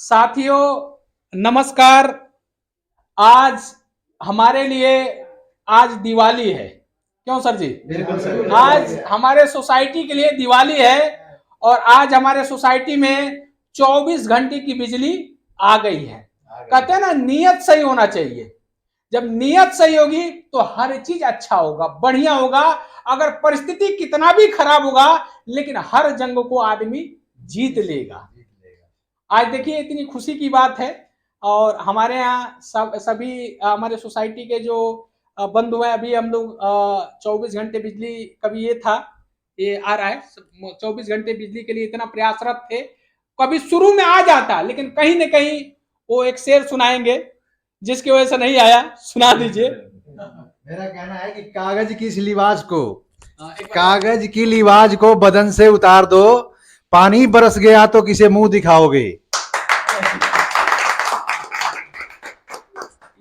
साथियों नमस्कार। आज हमारे लिए आज दिवाली है। क्यों सर जी? बिल्कुल सर। आज हमारे सोसाइटी के लिए दिवाली है और आज हमारे सोसाइटी में 24 घंटे की बिजली आ गई है। कहते हैं ना, नियत सही होना चाहिए। जब नियत सही होगी तो हर चीज अच्छा होगा, बढ़िया होगा। अगर परिस्थिति कितना भी खराब होगा लेकिन हर जंग को आदमी जीत लेगा। आज देखिए इतनी खुशी की बात है और हमारे यहाँ सभी हमारे सोसाइटी के जो बंधु हैं, अभी हम लोग 24 घंटे बिजली, कभी ये था, ये आ रहा है 24 घंटे बिजली के लिए इतना प्रयासरत थे। कभी शुरू में आ जाता लेकिन कहीं ना कहीं वो एक शेर सुनाएंगे जिसकी वजह से नहीं आया, सुना दीजिए। मेरा कहना है कि कागज की लिवाज को बदन से उतार दो, पानी बरस गया तो किसे मुंह दिखाओगे।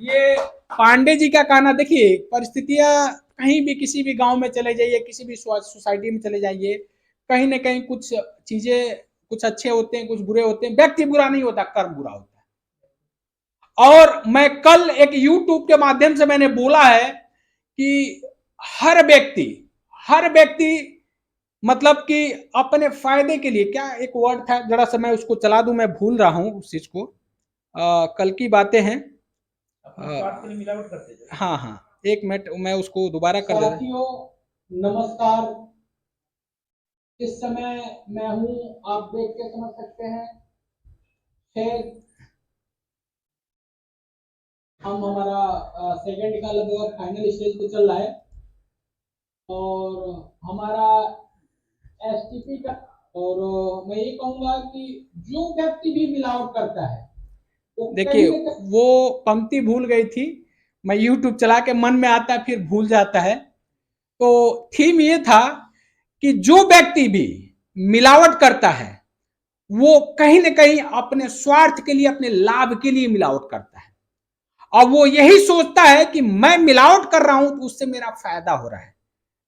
ये पांडे जी का कहना। देखिए परिस्थितियां कहीं भी, किसी भी गांव में चले जाइए, किसी भी सोसाइटी में चले जाइए, कहीं ना कहीं कुछ चीजें, कुछ अच्छे होते हैं, कुछ बुरे होते हैं। व्यक्ति बुरा नहीं होता, कर्म बुरा होता है। और मैं कल एक यूट्यूब के माध्यम से मैंने बोला है कि हर व्यक्ति मतलब कि अपने फायदे के लिए, क्या एक वर्ड था, जरा सा मैं उसको चला दूं, मैं भूल रहा हूं उस चीज को। कल की बातें हैं। हाँ हाँ, एक मिनट मैं उसको दोबारा कर देता। साथियों नमस्कार। इस समय मैं हूं, आप देख के समझ सकते हैं। हम हमारा सेकंड का लगभग फाइनल स्टेज पे चल रहा है और हमारा एसटीपी का। और मैं ये कहूंगा कि जो व्यक्ति भी मिलावट करता है, देखिए वो पंक्ति भूल गई थी, मैं यूट्यूब चला के मन में आता है फिर भूल जाता है। तो थीम ये था कि जो व्यक्ति भी मिलावट करता है वो कहीं ना कहीं अपने स्वार्थ के लिए, अपने लाभ के लिए मिलावट करता है। और वो यही सोचता है कि मैं मिलावट कर रहा हूं तो उससे मेरा फायदा हो रहा है।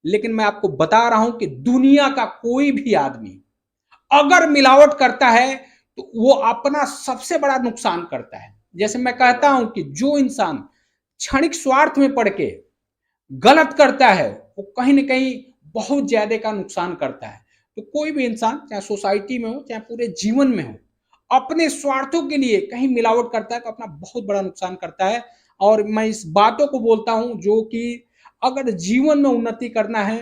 लेकिन मैं आपको बता रहा हूं कि दुनिया का कोई भी आदमी अगर मिलावट करता है तो वो अपना सबसे बड़ा नुकसान करता है। जैसे मैं कहता हूं कि जो इंसान क्षणिक स्वार्थ में पड़ के गलत करता है वो कहीं ना कहीं बहुत ज्यादा का नुकसान करता है। तो कोई भी इंसान, चाहे सोसाइटी में हो चाहे पूरे जीवन में हो, अपने स्वार्थों के लिए कहीं मिलावट करता है तो अपना बहुत बड़ा नुकसान करता है। और मैं इस बातों को बोलता हूं जो कि अगर जीवन में उन्नति करना है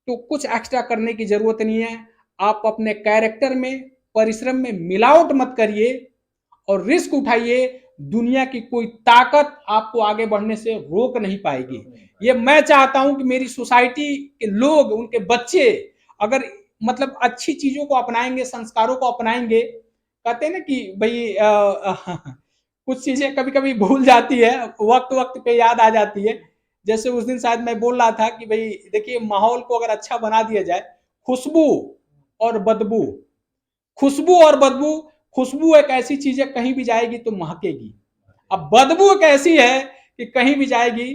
तो कुछ एक्स्ट्रा करने की जरूरत नहीं है। आप अपने कैरेक्टर में, परिश्रम में मिलावट मत करिए और रिस्क उठाइए। दुनिया की कोई ताकत आपको आगे बढ़ने से रोक नहीं पाएगी। ये मैं चाहता हूं कि मेरी सोसाइटी के लोग, उनके बच्चे अगर मतलब अच्छी चीजों को अपनाएंगे, संस्कारों को अपनाएंगे। कहते हैं ना कि भाई कुछ चीजें कभी कभी भूल जाती है, वक्त वक्त पे याद आ जाती है। जैसे उस दिन शायद मैं बोल रहा था कि भाई देखिए, माहौल को अगर अच्छा बना दिया जाए, खुशबू और बदबू, खुशबू और बदबू, खुशबू एक ऐसी चीज है कहीं भी जाएगी तो महकेगी। अब बदबू एक ऐसी है कि कहीं भी जाएगी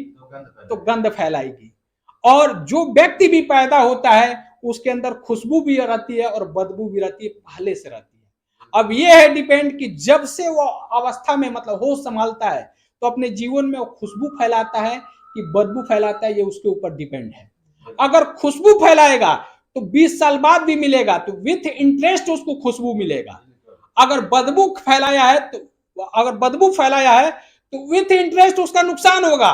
तो गंध फैलाएगी। और जो व्यक्ति भी पैदा होता है उसके अंदर खुशबू भी रहती है और बदबू भी रहती है, पहले से रहती है। अब ये है डिपेंड कि जब से वो अवस्था में मतलब होश संभालता है तो अपने जीवन में वो खुशबू फैलाता है कि बदबू फैलाता है, ये उसके ऊपर डिपेंड है। अगर खुशबू फैलाएगा तो 20 साल बाद भी मिलेगा तो विथ इंटरेस्ट उसको खुशबू मिलेगा। अगर बदबू फैलाया है तो विथ इंटरेस्ट उसका नुकसान होगा।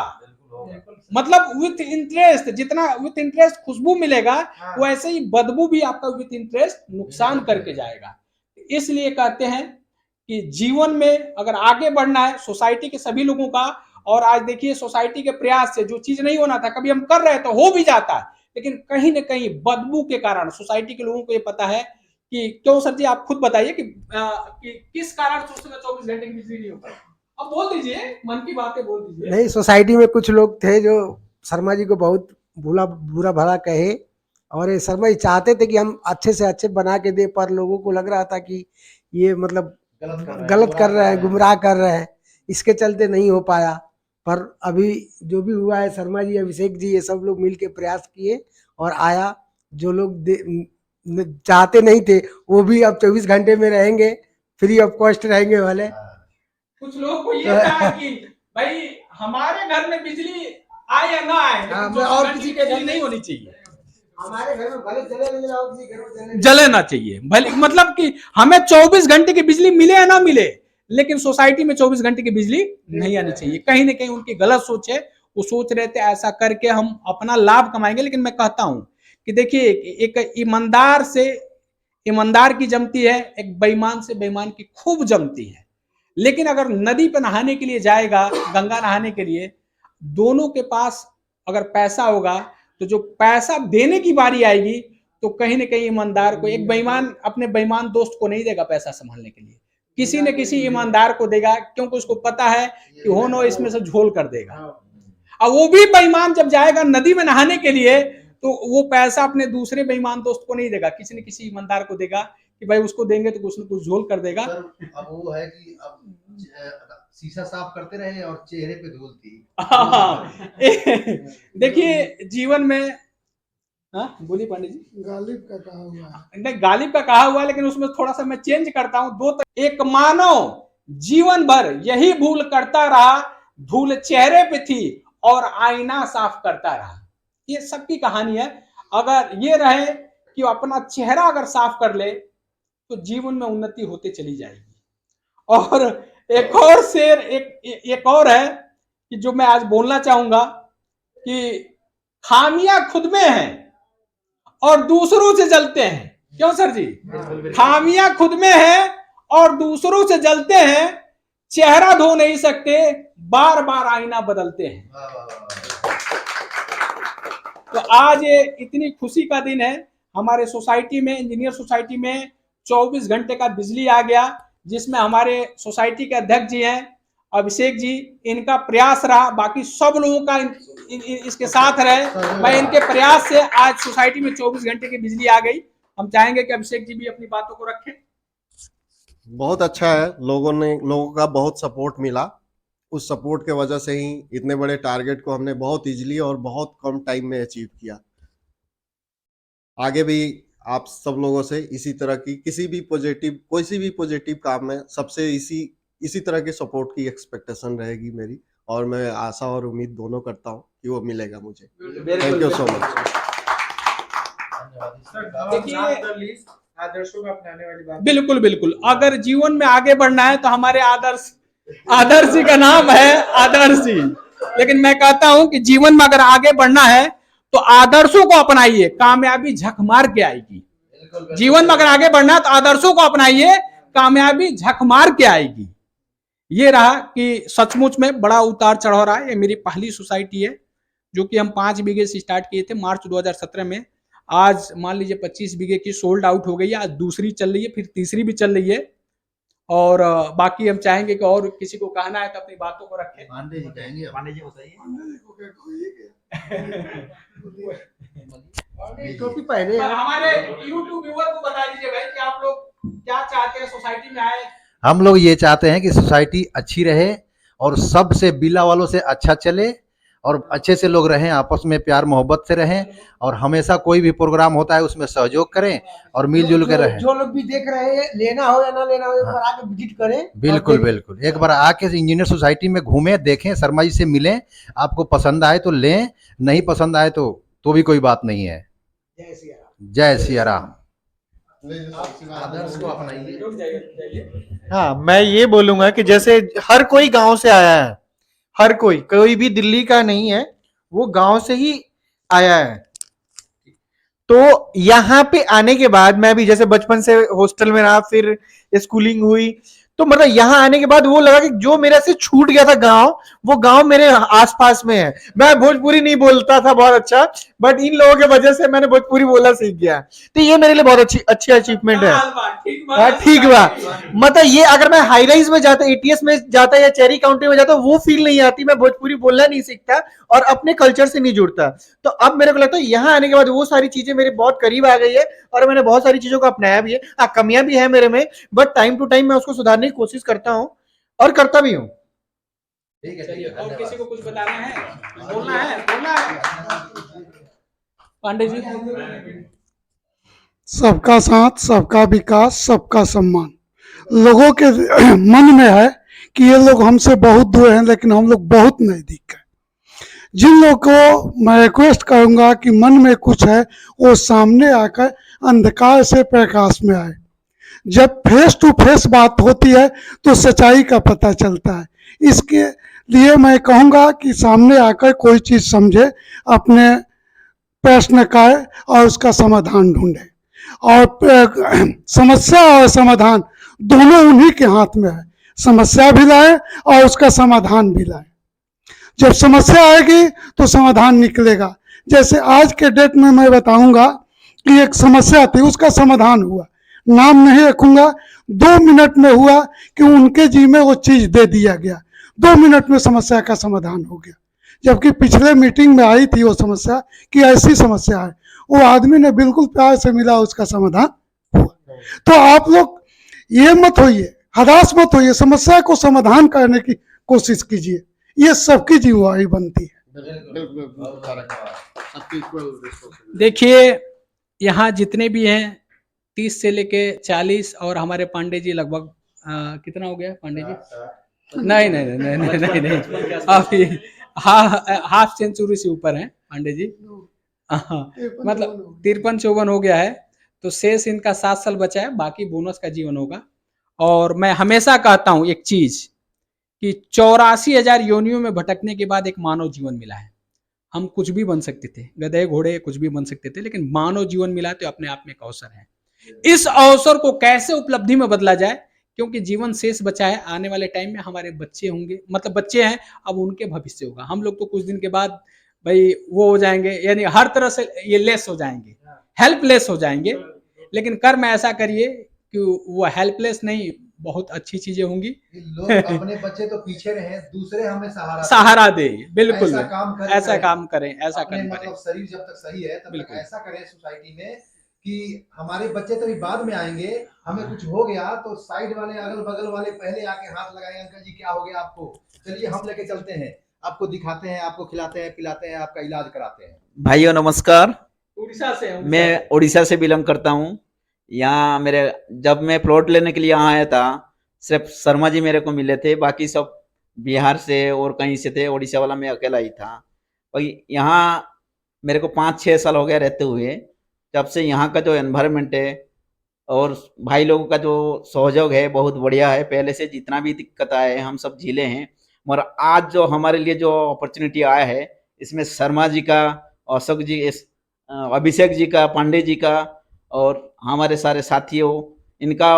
मतलब विथ इंटरेस्ट, जितना विथ इंटरेस्ट खुशबू मिलेगा वैसे ही बदबू भी आपका विथ इंटरेस्ट नुकसान करके जाएगा। इसलिए कहते हैं कि जीवन में अगर आगे बढ़ना है सोसाइटी के सभी लोगों का, और आज देखिए सोसाइटी के प्रयास से जो चीज नहीं होना था कभी हम कर रहे तो हो भी जाता है, लेकिन कहीं ना कहीं बदबू के कारण सोसाइटी के लोगों को ये पता है कि क्यों। सर जी आप खुद बताइए कि किस कारण से उस समय 24 घंटे की बिजली नहीं होता। अब बोल दीजिए, मन की बातें बोल दीजिए। नहीं, सोसाइटी में कुछ लोग थे जो शर्मा जी को बहुत बुरा भला कहे, और ये शर्मा जी चाहते थे कि हम अच्छे से अच्छे बना के दे, पर लोगों को लग रहा था कि ये मतलब गलत कर रहे हैं, गुमराह कर रहे हैं, इसके चलते नहीं हो पाया। पर अभी जो भी हुआ है, शर्मा जी, अभिषेक जी, ये सब लोग मिलके प्रयास किए और आया। जो लोग चाहते नहीं थे वो भी अब 24 घंटे में रहेंगे, फ्री ऑफ कॉस्ट रहेंगे वाले। कुछ लोगों को ये था कि भाई हमारे घर में बिजली आए या ना आए, हाँ, लेकिन और 24 किसी घंटे के घर बिजली नहीं होनी चाहिए, हमारे घर में भले चले नहीं जाओ, किसी घर में चले जले ना चाहिए भले, मतलब कि हमें 24 घंटे की बिजली मिले या ना मिले, लेकिन सोसाइटी में 24 घंटे की बिजली नहीं आनी चाहिए। कहीं ना कहीं उनकी गलत सोच है, वो सोच रहे थे ऐसा करके हम अपना लाभ कमाएंगे। लेकिन मैं कहता हूं कि देखिए, एक ईमानदार से ईमानदार की जमती है, एक बेईमान से बेईमान की खूब जमती है। लेकिन अगर नदी पे नहाने के लिए जाएगा, गंगा नहाने के लिए, दोनों के पास अगर पैसा होगा, तो जो पैसा देने की बारी आएगी, तो कहीं ना कहीं ईमानदार को, एक बेईमान अपने बेईमान दोस्त को नहीं देगा पैसा संभालने के लिए, किसी न किसी ईमानदार को देगा, क्योंकि उसको पता है कि हो नो इसमें से झोल कर देगा। अब वो भी बेईमान जब जाएगा नदी में नहाने के लिए, तो वो पैसा अपने दूसरे बेईमान दोस्त को नहीं देगा, किसी न किसी ईमानदार को देगा कि भाई उसको देंगे तो कुछ न कुछ झोल कर देगा। सर अब वो है कि अब शीशा साफ करते रहे और चेहरे पे धूल थी। देखिए जीवन में, हाँ बोलिए पांडे जी। गालिब का कहा हुआ है। नहीं, गालिब का कहा हुआ है, लेकिन उसमें थोड़ा सा मैं चेंज करता हूं। एक मानव जीवन भर यही भूल करता रहा, धूल चेहरे पे थी और आईना साफ करता रहा। ये सबकी कहानी है। अगर ये रहे कि अपना चेहरा अगर साफ कर ले, तो जीवन में उन्नति होते चली जाएगी। और एक और शेर, एक और है कि जो मैं आज बोलना चाहूंगा कि खामियां खुद में हैं और दूसरों से जलते हैं। क्यों सर जी? खामियां खुद में हैं और दूसरों से जलते हैं, चेहरा धो नहीं सकते, बार बार आईना बदलते हैं। तो आज ये इतनी खुशी का दिन है। हमारे सोसाइटी में, इंजीनियर सोसाइटी में 24 घंटे का बिजली आ गया, जिसमें हमारे सोसाइटी के अध्यक्ष जी हैं अभिषेक जी, इनका प्रयास रहा, बाकी सब लोगों का इसके साथ रहे। मैं इनके प्रयास से आज सोसाइटी में 24 घंटे की बिजली आ गई। हम चाहेंगे कि अभिषेक जी भी अपनी बातों को रखें। बहुत अच्छा है, लोगों का बहुत सपोर्ट मिला। उस सपोर्ट के वजह से ही इतने बड़े टारगेट को हमने बहुत इजीली और बहुत कम टाइम में अचीव किया। आगे भी आप सब लोगों से इसी तरह की कोई भी पॉजिटिव काम में सबसे इसी तरह के सपोर्ट की एक्सपेक्टेशन रहेगी मेरी, और मैं आशा और उम्मीद दोनों करता हूं कि वो मिलेगा मुझे। Thank you so much. देखिए, बिल्कुल बिल्कुल, अगर जीवन में आगे बढ़ना है तो हमारे आदर्श जी का नाम है आदर्श जी। लेकिन मैं कहता हूं कि जीवन में अगर आगे बढ़ना है तो आदर्शों को अपनाइए, कामयाबी झक मार के आएगी। जीवन में अगर आगे बढ़ना है तो आदर्शों को अपनाइए, कामयाबी झक मार के आएगी। ये रहा कि सचमुच में बड़ा उतार चढ़ाव रहा है। ये मेरी पहली सोसाइटी है, जो कि हम 5 बीघे से स्टार्ट किए थे मार्च 2017 में। आज मान लीजिए 25 बीघे की सोल्ड आउट हो गई है, आज दूसरी चल रही है, फिर तीसरी भी चल रही है। और बाकी हम चाहेंगे कि और किसी को कहना है तो अपनी बातों को रखें। पांडे जी कहेंगे, पांडे जी बताइए। टोपी पहने हैं। हमारे YouTube व्यूअर को बता दीजिए भाई कि आप लोग क्या चाहते हैं, सोसाइटी में आए। हम लोग ये चाहते हैं कि सोसाइटी अच्छी रहे और सबसे बिला वालों से अच्छा चले, और अच्छे से लोग रहें, आपस में प्यार मोहब्बत से रहें, और हमेशा कोई भी प्रोग्राम होता है उसमें सहयोग करें और मिलजुल के रहें। जो लोग भी देख रहे हैं, लेना हो या ना लेना हो, एक बार आके विजिट करें। बिल्कुल बिल्कुल, एक बार आके इंजीनियर सोसाइटी में घूमें, देखें, शर्मा जी से मिलें। आपको पसंद आए तो लें, नहीं पसंद आए तो भी कोई बात नहीं है। जय सिया राम। जय सिया राम। आदर्श को अपनाइए। हाँ, मैं ये बोलूंगा कि जैसे हर कोई गांव से आया है, हर कोई भी दिल्ली का नहीं है, वो गांव से ही आया है। तो यहाँ पे आने के बाद मैं भी जैसे बचपन से हॉस्टल में रहा, फिर स्कूलिंग हुई, तो मतलब यहाँ आने के बाद वो लगा कि जो मेरा से छूट गया था गांव, वो गांव मेरे आसपास में है। मैं भोजपुरी नहीं बोलता था बहुत अच्छा, बट इन लोगों के वजह से मैंने भोजपुरी बोलना सीख गया। तो ये मेरे लिए बहुत अच्छी अचीवमेंट है। ठीक बा, मतलब ये अगर मैं हाई राइज में जाता, एटीएस में जाता या चेरी काउंटी में जाता, वो फील नहीं आती, मैं भोजपुरी बोलना नहीं सीखता और अपने कल्चर से नहीं जुड़ता। तो अब मेरे को लगता है यहाँ आने के बाद वो सारी चीजें मेरे बहुत करीब आ गई है और मैंने बहुत सारी चीजों को अपनाया भी है। हाँ, कमियां भी है मेरे में, बट टाइम टू टाइम मैं उसको सुधारने की कोशिश करता हूँ और करता भी हूँ। ठीक है, चलिए, और किसी को कुछ बताना है, बोलना है पांडे जी। सबका साथ, सबका विकास, सबका सम्मान। लोगों के मन में है कि ये लोग हमसे बहुत दूर हैं, लेकिन हम लोग बहुत नजदीक हैं। जिन लोगों को मैं रिक्वेस्ट करूंगा कि मन में कुछ है, वो सामने आकर अंधकार से प्रकाश में आए। जब फेस टू फेस बात होती है तो सच्चाई का पता चलता है। इसके लिए मैं कहूंगा कि सामने आकर कोई चीज समझे, अपने प्रश्न का और उसका समाधान ढूंढे। और समस्या और समाधान दोनों उन्हीं के हाथ में है। समस्या भी लाए और उसका समाधान भी लाए। जब समस्या आएगी तो समाधान निकलेगा। जैसे आज के डेट में मैं बताऊंगा कि एक समस्या थी, उसका समाधान हुआ। नाम नहीं रखूंगा, 2 मिनट में हुआ कि उनके जी में वो चीज दे दिया गया। 2 मिनट में समस्या का समाधान हो गया। जबकि पिछले मीटिंग में आई थी वो समस्या कि ऐसी समस्या है, वो आदमी ने बिल्कुल प्यार से मिला, उसका समाधान हुआ। तो आप लोग ये मत होइए, हताश मत होइए, समस्या को समाधान करने की कोशिश कीजिए। ये सबकी जिम्मेवारी बनती है। देखिए, यहाँ जितने भी हैं 30 से लेके 40 और हमारे पांडे जी लगभग कितना हो गया पांडे जी? नहीं नहीं नहीं नहीं नहीं नहीं, अभी हाफ सेंचुरी से ऊपर हैं पांडे जी। हाँ, मतलब 53-54 हो गया है। तो शेष इनका 7 साल बचा है, बाकी बोनस का जीवन होगा। और मैं हमेशा कहता हूँ एक चीज कि 84,000 योनियों में भटकने के बाद एक मानव जीवन मिला है। हम कुछ भी बन सकते थे, गधे घोड़े कुछ भी बन सकते थे, लेकिन मानव जीवन मिला तो अपने आप में एक अवसर है। इस अवसर को कैसे उपलब्धि में बदला जाए, क्योंकि जीवन शेष बचा है। आने वाले टाइम में हमारे बच्चे होंगे, मतलब बच्चे हैं, अब उनके भविष्य होगा। हम लोग तो कुछ दिन के बाद भाई वो हो जाएंगे, यानी हर तरह से ये लेस हो जाएंगे, हेल्पलेस हो जाएंगे। लेकिन कर्म ऐसा करिए कि वो हेल्पलेस नहीं, बहुत अच्छी चीजें होंगी। लोग अपने बच्चे तो पीछे रहे, दूसरे हमें सहारा दे, बिल्कुल ऐसा काम करें, ऐसा काम करें, ऐसा अपने कर्म करें। मतलब शरीर जब तक सही है तब तक बिल्कुल। ऐसा करें सोसाइटी में कि हमारे बच्चे तो भी बाद में आएंगे, हमें कुछ हो गया तो साइड वाले अगल बगल वाले पहले आके हाथ लगाएंगे, अंकल जी क्या हो गया आपको, चलिए हम लेके चलते हैं, आपको दिखाते हैं, आपको खिलाते हैं, पिलाते हैं, आपका इलाज कराते हैं। भाइयों नमस्कार। उड़ीसा से हूँ। मैं उड़ीसा से बिलोंग करता हूँ। यहाँ मेरे जब मैं प्लॉट लेने के लिए यहाँ आया था, सिर्फ शर्मा जी मेरे को मिले थे, बाकी सब बिहार से और कहीं से थे। उड़ीसा वाला मैं अकेला ही था। और यहाँ मेरे को 5-6 साल हो गया रहते हुए। जब से यहाँ का जो एनवायरनमेंट है और भाई लोगों का जो सहयोग है बहुत बढ़िया है। पहले से जितना भी दिक्कत आए हैं हम सब झेले हैं, मगर आज जो हमारे लिए जो अपॉर्चुनिटी आया है, इसमें शर्मा जी का, अशोक जी, अभिषेक जी का, पांडे जी का और हमारे सारे साथियों, इनका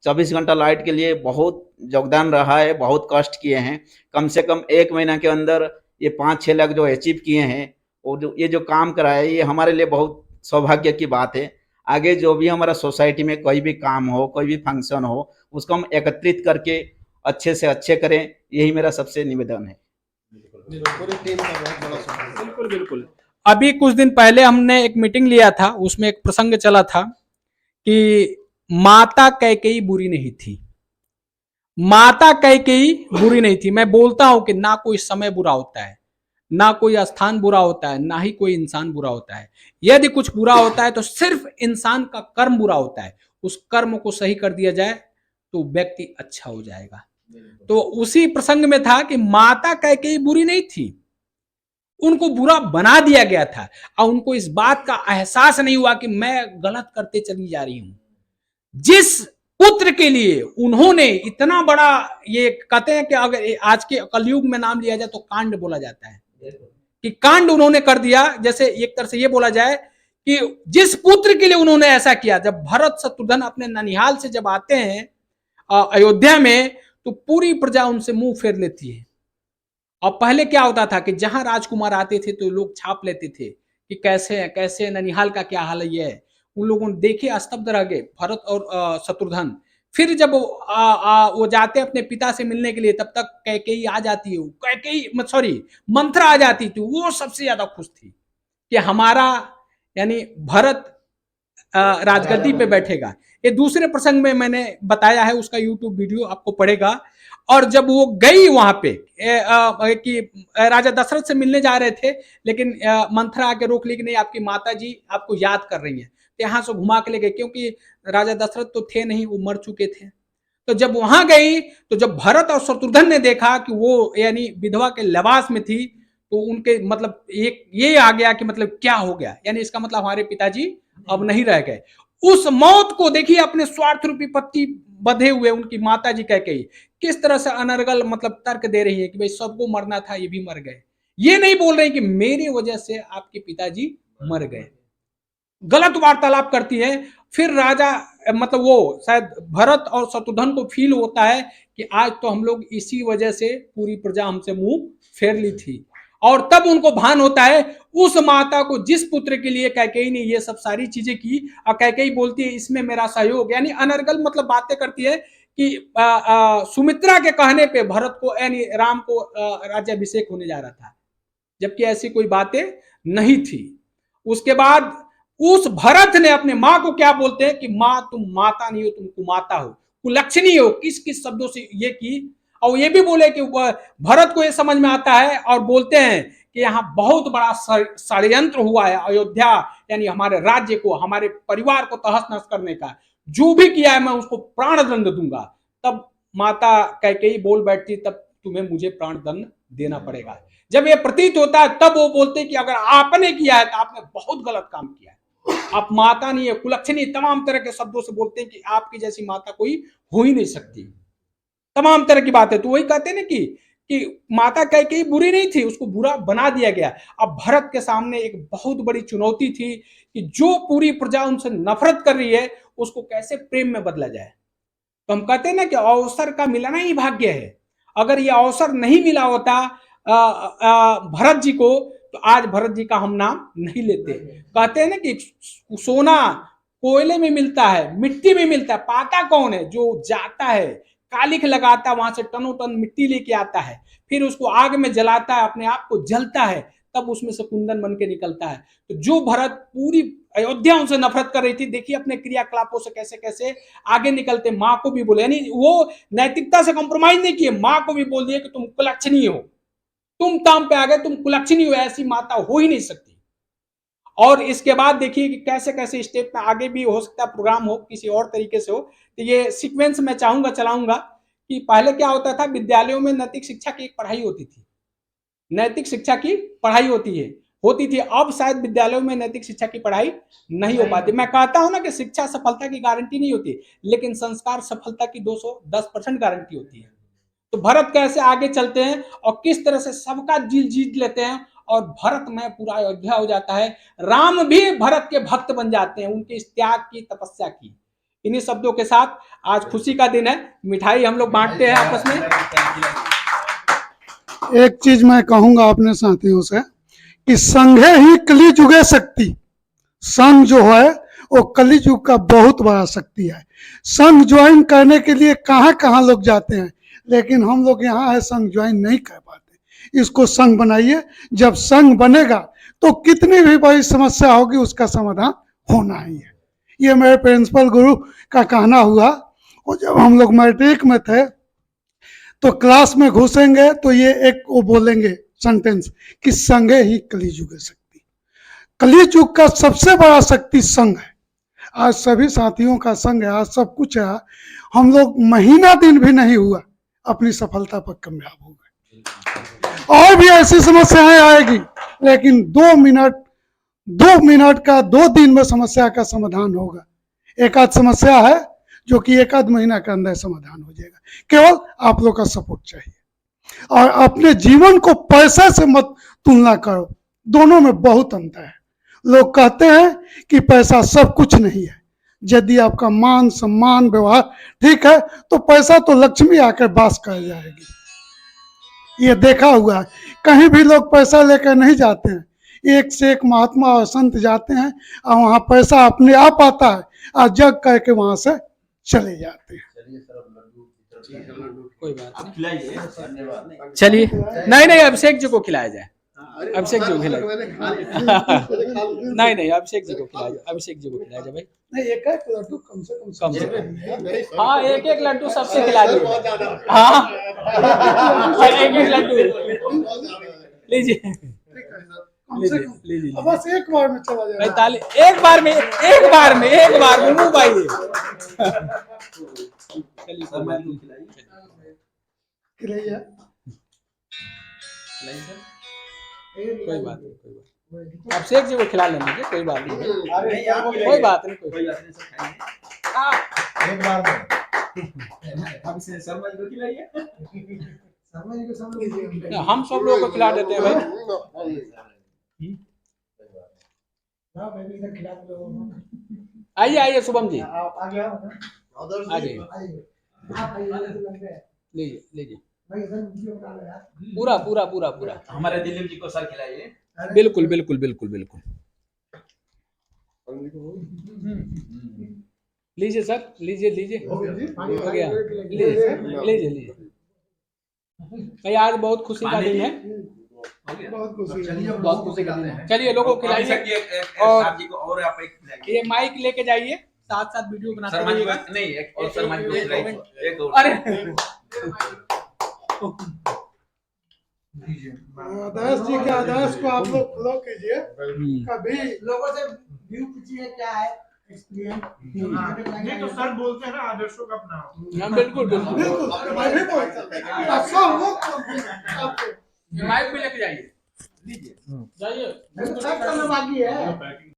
24 घंटा लाइट के लिए बहुत योगदान रहा है। बहुत कष्ट किए हैं। कम से कम 1 महीना के अंदर ये 5-6 लाख जो अचीव किए हैं, और जो ये जो काम करा है, ये हमारे लिए बहुत सौभाग्य की बात है। आगे जो भी हमारा सोसाइटी में कोई भी काम हो, कोई भी फंक्शन हो, उसको हम एकत्रित करके अच्छे से अच्छे करें, यही मेरा सबसे निवेदन है। बिल्कुल बिल्कुल। अभी कुछ दिन पहले हमने एक मीटिंग लिया था, उसमें एक प्रसंग चला था कि माता कैकेयी बुरी नहीं थी। माता कैकेयी बुरी नहीं थी। मैं बोलता हूं कि ना कोई समय बुरा होता है, ना कोई स्थान बुरा होता है, ना ही कोई इंसान बुरा होता है। यदि कुछ बुरा होता है तो सिर्फ इंसान का कर्म बुरा होता है। उस कर्म को सही कर दिया जाए तो व्यक्ति अच्छा हो जाएगा। तो उसी प्रसंग में था कि माता कैकेयी बुरी नहीं थी, उनको बुरा बना दिया गया था और उनको इस बात का एहसास नहीं हुआ कि मैं गलत करते चली जा रही हूं। जिस पुत्र के लिए उन्होंने इतना बड़ा, ये कहते हैं कि अगर आज के कलयुग में नाम लिया जाए तो कांड बोला जाता है कि कांड उन्होंने कर दिया। जैसे एक तरह से ये बोला जाए कि जिस पुत्र के लिए उन्होंने ऐसा किया, जब भरत शत्रुघ्न अपने ननिहाल से जब आते हैं अयोध्या में, तो पूरी प्रजा उनसे मुंह फेर लेती है। और पहले क्या होता था कि जहां राजकुमार आते थे तो लोग छाप लेते थे कि कैसे है, कैसे ननिहाल का क्या हाल है। उन लोगों ने देखे, स्तब्ध रह गए भरत और शत्रुघ्न। फिर जब वो जाते अपने पिता से मिलने के लिए, तब तक कैकेयी आ जाती है, कैकेयी सॉरी मंथरा आ जाती थी। वो सबसे ज्यादा खुश थी कि हमारा यानी भरत राजगद्दी पे बैठेगा। ये दूसरे प्रसंग में मैंने बताया है, उसका यूट्यूब वीडियो आपको पड़ेगा। और जब वो गई वहां पे कि राजा दशरथ से मिलने जा रहे थे, लेकिन मंथरा आके रोक ली कि नहीं, आपकी माता जी आपको याद कर रही हैं। तो यहाँ से घुमा के ले गए, क्योंकि राजा दशरथ तो थे नहीं, वो मर चुके थे। तो जब वहां गई तो जब भरत और शत्रुघ्न ने देखा कि वो यानी विधवा के लिबास में थी, तो उनके मतलब एक ये आ गया कि मतलब क्या हो गया, यानी इसका मतलब हमारे पिताजी अब नहीं रह गए। उस मौत को देखिए अपने स्वार्थ रूपी पत्ती बंधे हुए उनकी माता जी कैकेयी किस तरह से अनर्गल मतलब तर्क दे रही है कि भाई सबको मरना था, ये भी मर गए। ये नहीं बोल रहे कि मेरी वजह से आपके पिताजी मर गए, गलत वार्तालाप करती है। फिर राजा मतलब वो शायद भरत और शत्रुघ्न को फील होता है कि आज तो हम लोग इसी वजह से पूरी प्रजा हमसे मुंह फेर ली थी, और तब उनको भान होता है उस माता को जिस पुत्र के लिए कैकेयी ने ये सब सारी चीजें की, और कैकेयी बोलती है इसमें मेरा सहयोग, यानी अनर्गल मतलब बातें करती है कि सुमित्रा के कहने पे भरत को यानी राम को राज्याभिषेक होने जा रहा था, जबकि ऐसी कोई बातें नहीं थी। उसके बाद उस भरत ने अपने मां को क्या बोलते हैं कि मां तुम माता नहीं हो, तुम कुमाता हो, कुलक्षणी हो, किस किस शब्दों से ये की। और ये भी बोले कि भरत को ये समझ में आता है और बोलते हैं कि यहाँ बहुत बड़ा षड्यंत्र हुआ है, अयोध्या यानी हमारे राज्य को, हमारे परिवार को तहस नहस करने का, जो भी किया है मैं उसको प्राण दंड दूंगा। तब माता कैकेयी बोल बैठती तब तुम्हें मुझे प्राण दंड देना पड़ेगा। जब ये प्रतीत होता है तब वो बोलते कि अगर आपने किया है तो आपने बहुत गलत काम किया है, आप माता नहीं है, कुलक्षणी, तमाम तरह के शब्दों से बोलते हैं कि आपकी जैसी माता कोई हो ही नहीं सकती, तमाम तरह की बातें। तो वही कहते हैं ना कि माता कैकेयी बुरी नहीं थी, उसको बुरा बना दिया गया। अब भरत के सामने एक बहुत बड़ी चुनौती थी कि जो पूरी प्रजा उनसे नफरत कर रही है उसको कैसे प्रेम में बदला जाए। तो हम कहते हैं ना कि अवसर का मिलना ही भाग्य है। अगर ये अवसर नहीं मिला होता भरत जी को तो आज भरत जी का हम नाम नहीं लेते। कहते हैं ना कि सोना कोयले में मिलता है, मिट्टी में मिलता है, पाता कौन है? जो जाता है, कालिख लगाता है, वहां से टनों टन मिट्टी लेके आता है, फिर उसको आग में जलाता है, अपने आप को जलता है, तब उसमें से कुंदन बन के निकलता है। तो जो भरत पूरी अयोध्या उनसे नफरत कर रही थी, देखिए अपने क्रियाकलापों से कैसे कैसे आगे निकलते। माँ को भी बोले, यानी वो नैतिकता से कॉम्प्रोमाइज नहीं किए, माँ को भी बोल दिए कि तुम कुलक्षणी हो, तुम ताम पे आ गए, तुम कुलक्षणी हो, ऐसी माता हो ही नहीं सकती। और इसके बाद देखिए कि कैसे कैसे स्टेप में आगे भी हो सकता है प्रोग्राम हो किसी और तरीके से हो। तो ये सीक्वेंस मैं चाहूंगा चलाऊंगा कि पहले क्या होता था, विद्यालयों में नैतिक शिक्षा की एक पढ़ाई होती थी, नैतिक शिक्षा की पढ़ाई होती थी। अब शायद विद्यालयों में नैतिक शिक्षा की पढ़ाई नहीं हो पाती। मैं कहता हूं ना कि शिक्षा सफलता की गारंटी नहीं होती, लेकिन संस्कार सफलता की 210% गारंटी होती है। तो भरत कैसे आगे चलते हैं और किस तरह से सबका दिल जीत लेते हैं, और भरत में पूरा अयोध्या हो जाता है। राम भी भरत के भक्त बन जाते हैं, उनके इस त्याग की, तपस्या की। इन्हीं शब्दों के साथ आज खुशी का दिन है, मिठाई हम लोग बांटते हैं आपस में। एक चीज मैं कहूंगा अपने साथियों से कि संघे ही कली जुगे शक्ति। संघ जो है वो कली युग का बहुत बड़ा शक्ति है। संघ ज्वाइन करने के लिए कहाँ कहाँ लोग जाते हैं, लेकिन हम लोग यहाँ है संघ ज्वाइन नहीं कर पाते। इसको संघ बनाइए, जब संघ बनेगा तो कितनी भी बड़ी समस्या होगी उसका समाधान होना ही है। ये मेरे प्रिंसिपल गुरु का कहना हुआ। और जब हम लोग मैट्रिक में थे तो क्लास में घुसेंगे तो ये एक वो बोलेंगे सेंटेंस कि संघे ही कलियुग शक्ति। कलियुग का सबसे बड़ा शक्ति संघ है। आज सभी साथियों का संघ है, आज सब कुछ है। हम लोग महीना दिन भी नहीं हुआ अपनी सफलता पर कामयाब हो गए। और भी ऐसी समस्याएं आएगी, लेकिन 2 मिनट का 2 दिन में समस्या का समाधान होगा। एक आध समस्या है जो कि 1 आध महीना के अंदर समाधान हो जाएगा। केवल आप लोग का सपोर्ट चाहिए। और अपने जीवन को पैसे से मत तुलना करो, दोनों में बहुत अंतर है। लोग कहते हैं कि पैसा सब कुछ नहीं है। यदि आपका मान सम्मान व्यवहार ठीक है तो पैसा तो लक्ष्मी आकर वास कर जाएगी। ये देखा हुआ है, कहीं भी लोग पैसा लेकर नहीं जाते हैं। एक से एक महात्मा और संत जाते हैं और वहां पैसा अपने आप आता है और जग करके वहां से चले जाते हैं। कोई बात नहीं, चलिए। नहीं अभिषेक जी को खिलाया जाए, अभिषेक जी को खिलाया नहीं अभिषेक जी को खिलाया जाए, अभिषेक जी को खिलाया जाए भाई। नहीं, एक लड्डू कम से कम हाँ, एक लड्डू सबसे खिला दीजिए। हाँ, एक लड्डू लीजिए। हमसे लीजिए, लीजिए, अब बस एक बार में चला जाएगा। 45 एक बार में मुंह भाई चलिए शर्मा जी को खिलाइए। खिलाइए। खिलाइए सर। कोई बात नहीं आप शेख जी को खिला लेंगे कोई बात नहीं नहीं, आप कोई बात नहीं कोई बात नहीं सर, खाइए। एक बार में आप इसे शर्मा जी को खिलाइए। शर्मा जी को सब लोग हम सब लोगों को खिला देते हैं भाई खिला दो। आइए आइए शुभम जी आप आगे आओ ना। आ जाइए आप आइए। लीजिए लीजिए भाई इधर वीडियो बना लो यार। पूरा पूरा पूरा पूरा हमारे दिलीप जी को सर खिलाइए। बिल्कुल बिल्कुल बिल्कुल बिल्कुल लीजिए सर लीजिए लीजिए हो गया लीजिए लीजिए लीजिए भाई आज बहुत खुशी का दिन है बहुत खुशी है। बहुत खुशी का दिन है चलिए लोगों को खिलाइए और साहब जी को और आप एक खिलाइए। ये माइक लेके जाइए साथ साथ वीडियो बनाते शर्मा जी रहिएगा को नहीं, एक और शर्मा जी को खिलाइए। एक और। अरे आदर्श जी के आदर्श को आप लोग फॉलो कीजिए। कभी लोगों से व्यू पूछिए क्या है एक्सपीरियंस। नहीं तो सर बोलते हैं ना आदर्शों का अपना। हाँ, बिल्कुल बिल्कुल बिल्कुल मैं भी बोलता हूँ। सब लोग आपको माइक भी लेके जाइए लीजिए जाइए बाकी है।